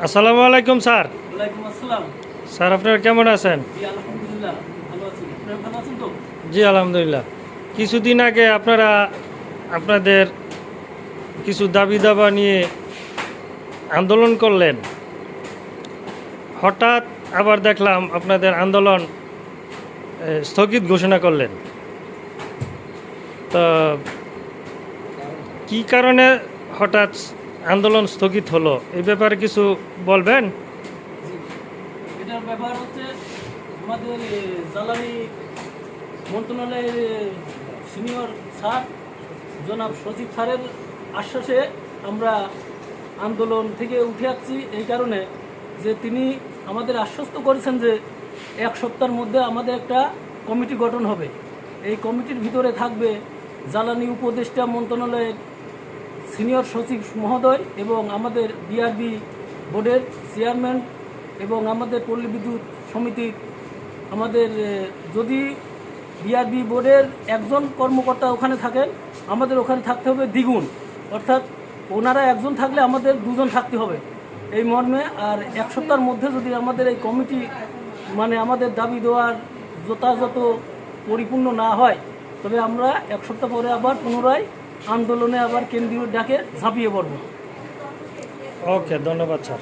আসসালামু আলাইকুম স্যার। ওয়ালাইকুম আসসালাম। স্যার আপনারা কেমন আছেন? জি আলহামদুলিল্লাহ ভালো আছি। আপনারা ভালো আছেন তো? জি আলহামদুলিল্লাহ। কিছুদিন আগে আপনারা আপনাদের কিছু দাবি দাবা নিয়ে আন্দোলন করলেন। হঠাৎ আবার দেখলাম আপনাদের আন্দোলন স্থগিত ঘোষণা করলেন। তো কী কারণে হঠাৎ আন্দোলন স্থগিত হলো এই ব্যাপারে কিছু বলবেন? জি, এটার ব্যাপার হচ্ছে আমাদের জ্বালানি মন্ত্রণালয়ের সিনিয়র স্যার জনাব সচিব স্যারের আশ্বাসে আমরা আন্দোলন থেকে উঠে আসছি এই কারণে যে তিনি আমাদের আশ্বস্ত করেছেন যে এক সপ্তাহের মধ্যে আমাদের একটা কমিটি গঠন হবে। এই কমিটির ভিতরে থাকবে জ্বালানি উপদেষ্টা মন্ত্রণালয়ের সিনিয়র সচিব মহোদয় এবং আমাদের বিআরবি বোর্ডের চেয়ারম্যান এবং আমাদের পল্লী বিদ্যুৎ সমিতির আমাদের যদি বিআরবি বোর্ডের একজন কর্মকর্তা ওখানে থাকেন, আমাদের ওখানে থাকতে হবে দ্বিগুণ, অর্থাৎ ওনারা একজন থাকলে আমাদের দুজন থাকতে হবে এই মর্মে। আর এক সপ্তাহের মধ্যে যদি আমাদের এই কমিটি মানে আমাদের দাবি দেওয়ার যথাযথ পরিপূর্ণ না হয়, তবে আমরা এক সপ্তাহ পরে আবার পুনরায় আন্দোলনে আবার কেন্দ্রীয় ডাকে ঝাঁপিয়ে পড়ব। ওকে, ধন্যবাদ স্যার।